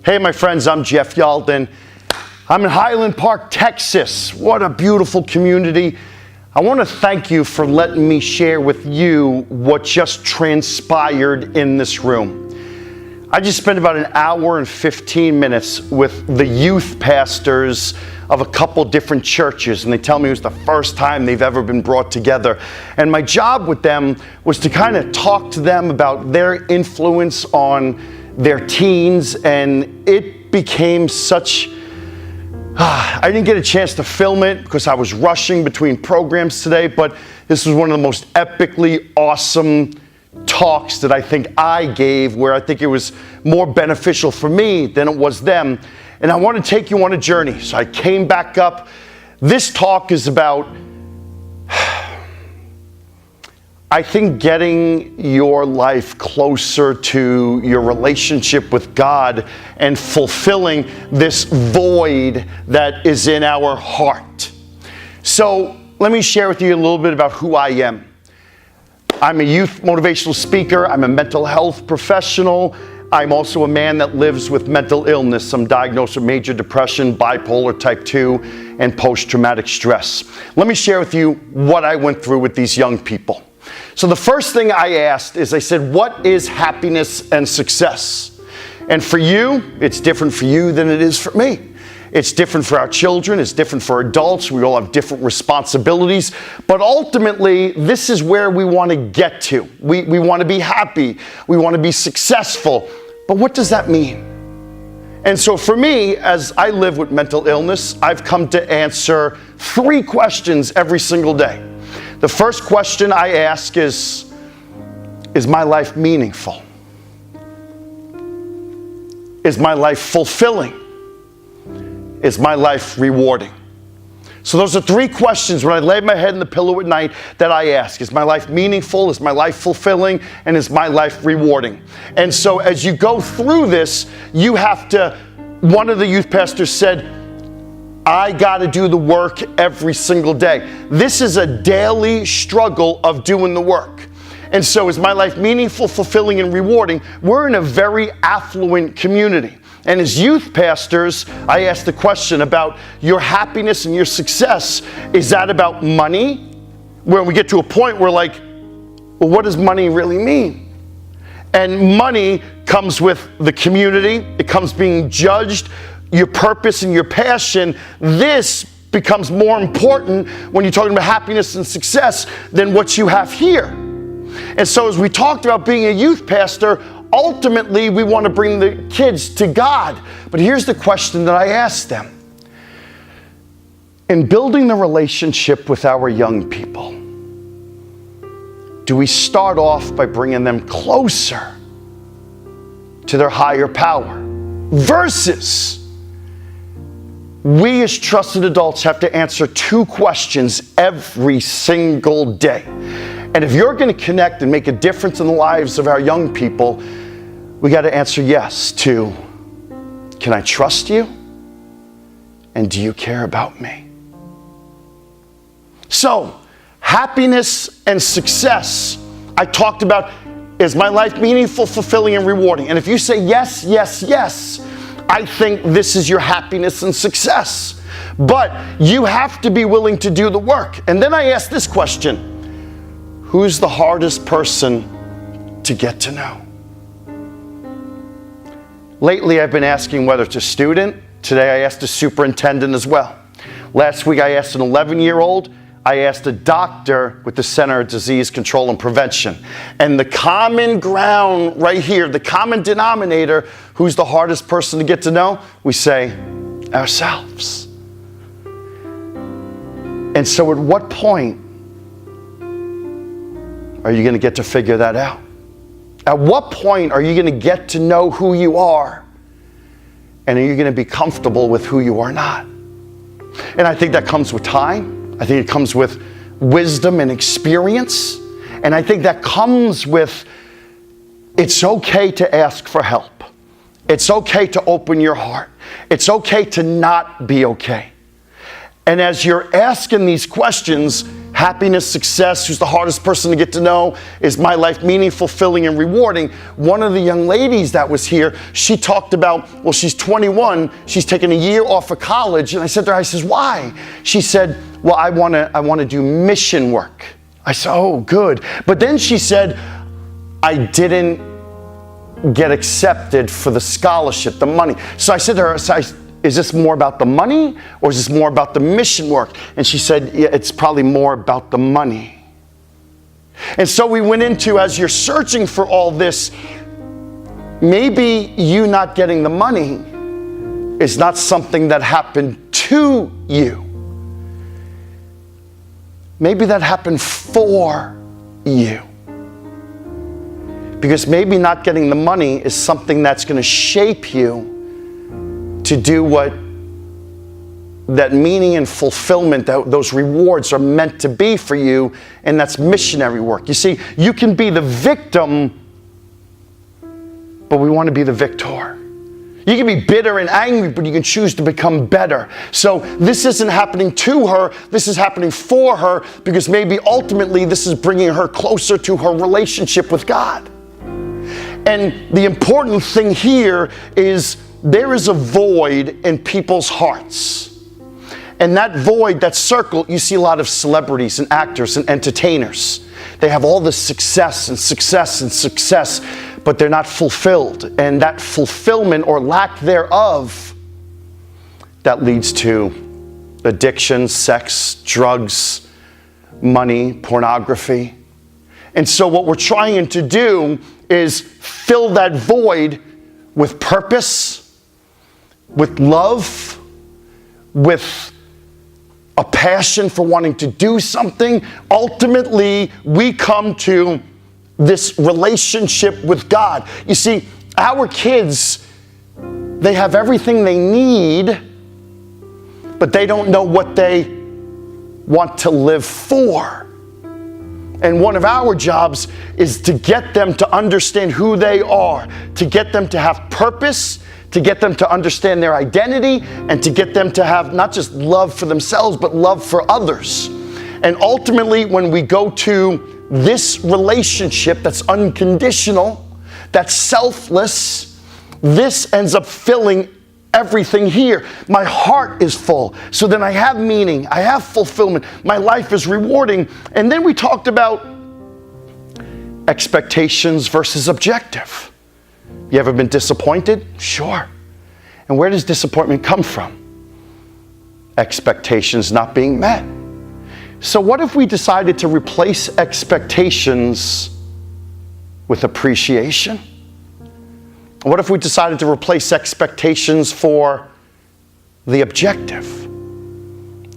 Hey, my friends, I'm Jeff Yalden. I'm in Highland Park, Texas. What a beautiful community. I want to thank you for letting me share with you what just transpired in this room. I just spent about an hour and 15 minutes with the youth pastors of a couple different churches, and they tell me it was the first time they've ever been brought together. And my job with them was to kind of talk to them about their influence on their teens, and it became such... I didn't get a chance to film it because I was rushing between programs today, but this was one of the most epically awesome talks that I think I gave, where I think it was more beneficial for me than it was them. And I want to take you on a journey. So I came back up. This talk is about, I think, getting your life closer to your relationship with God and fulfilling this void that is in our heart. So let me share with you a little bit about who I am. I'm a youth motivational speaker. I'm a mental health professional. I'm also a man that lives with mental illness. I'm diagnosed with major depression, bipolar type 2, and post-traumatic stress. Let me share with you what I went through with these young people. So the first thing I asked is, I said, what is happiness and success? And for you, it's different for you than it is for me. It's different for our children. It's different for adults. We all have different responsibilities. But ultimately, this is where we want to get to. We want to be happy. We want to be successful. But what does that mean? And so for me, as I live with mental illness, I've come to answer 3 questions every single day. The first question I ask is my life meaningful? Is my life fulfilling? Is my life rewarding? So those are 3 questions when I lay my head in the pillow at night that I ask. Is my life meaningful? Is my life fulfilling? And is my life rewarding? And so as you go through this, you have to, one of the youth pastors said, I got to do the work every single day. This is a daily struggle of doing the work. And so is my life meaningful, fulfilling, and rewarding? We're in a very affluent community. And as youth pastors, I ask the question about your happiness and your success. Is that about money? Where we get to a point where, like, well, what does money really mean? And money comes with the community. It comes being judged. Your purpose and your passion, this becomes more important when you're talking about happiness and success than what you have here. And so as we talked about being a youth pastor, ultimately we want to bring the kids to God. But here's the question that I asked them. In building the relationship with our young people, do we start off by bringing them closer to their higher power versus we as trusted adults have to answer 2 questions every single day? And if you're going to connect and make a difference in the lives of our young people, we got to answer yes to, can I trust you? And do you care about me? So, happiness and success, I talked about, is my life meaningful, fulfilling, and rewarding? And if you say yes, yes, yes, I think this is your happiness and success. But you have to be willing to do the work. And then I ask this question: who's the hardest person to get to know? Lately, I've been asking whether it's a student. Today, I asked a superintendent as well. Last week, I asked an 11-year-old. I asked a doctor with the Center of Disease Control and Prevention. And the common ground right here, the common denominator, who's the hardest person to get to know? We say, ourselves. And so at what point are you going to get to figure that out? At what point are you going to get to know who you are? And are you going to be comfortable with who you are not? And I think that comes with time. I think it comes with wisdom and experience. And I think that comes with, it's okay to ask for help. It's okay to open your heart. It's okay to not be okay. And as you're asking these questions, happiness, success, who's the hardest person to get to know, is my life meaningful, fulfilling, and rewarding. One of the young ladies that was here, she talked about, well, she's 21, she's taken a year off of college, and I said to her, I says, why? She said, well, I want to do mission work. I said, oh, good. But then she said, I didn't get accepted for the scholarship, the money. So I said to her, is this more about the money or is this more about the mission work? And she said, yeah, it's probably more about the money. And so we went into, as you're searching for all this, maybe you not getting the money is not something that happened to you. Maybe that happened for you. Because maybe not getting the money is something that's going to shape you to do what that meaning and fulfillment, those rewards are meant to be for you, and that's missionary work. You see, you can be the victim, but we want to be the victor. You can be bitter and angry, but you can choose to become better. So this isn't happening to her, this is happening for her, because maybe ultimately this is bringing her closer to her relationship with God. And the important thing here is there is a void in people's hearts. And that void, that circle, you see a lot of celebrities and actors and entertainers. They have all this success and success and success, but they're not fulfilled. And that fulfillment or lack thereof, that leads to addiction, sex, drugs, money, pornography. And so what we're trying to do is fill that void with purpose, with love, with a passion for wanting to do something. Ultimately, we come to this relationship with God. You see, our kids, they have everything they need, but they don't know what they want to live for. And one of our jobs is to get them to understand who they are, to get them to have purpose, to get them to understand their identity, and to get them to have not just love for themselves, but love for others. And ultimately, when we go to this relationship that's unconditional, that's selfless, this ends up filling everything here. My heart is full. So then I have meaning, I have fulfillment, my life is rewarding. And then we talked about expectations versus objective. You ever been disappointed? Sure. And where does disappointment come from? Expectations not being met. So what if we decided to replace expectations with appreciation? What if we decided to replace expectations for the objective?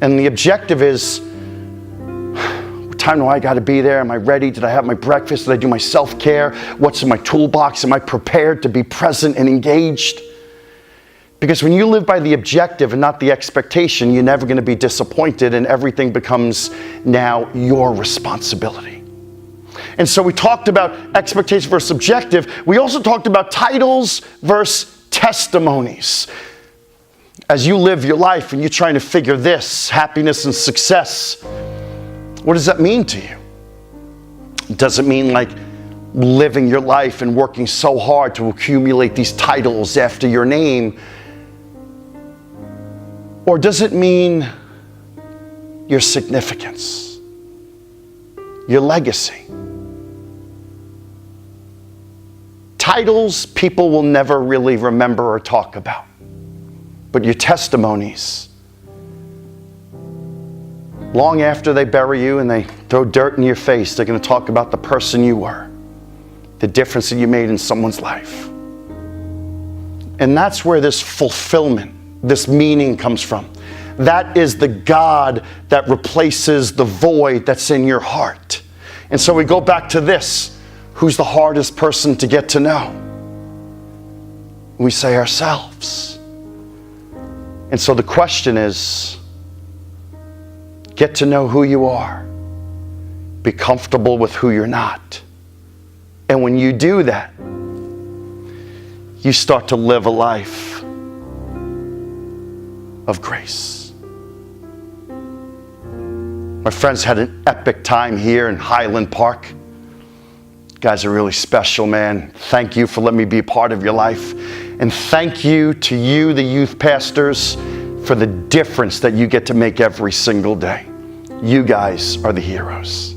And the objective is, what time do I got to be there? Am I ready? Did I have my breakfast? Did I do my self-care? What's in my toolbox? Am I prepared to be present and engaged? Because when you live by the objective and not the expectation, you're never going to be disappointed, and everything becomes now your responsibility. And so we talked about expectation versus objective. We also talked about titles versus testimonies. As you live your life and you're trying to figure this, happiness and success, what does that mean to you? Does it mean like living your life and working so hard to accumulate these titles after your name? Or does it mean your significance, your legacy? Titles people will never really remember or talk about. But your testimonies, long after they bury you and they throw dirt in your face, they're going to talk about the person you were, the difference that you made in someone's life. And that's where this fulfillment, this meaning comes from. That is the God that replaces the void that's in your heart. And so we go back to this. Who's the hardest person to get to know? We say ourselves. And so the question is, get to know who you are. Be comfortable with who you're not. And when you do that, you start to live a life of grace. My friends had an epic time here in Highland Park. You guys are really special, man. Thank you for letting me be a part of your life. And thank you to you, the youth pastors, for the difference that you get to make every single day. You guys are the heroes.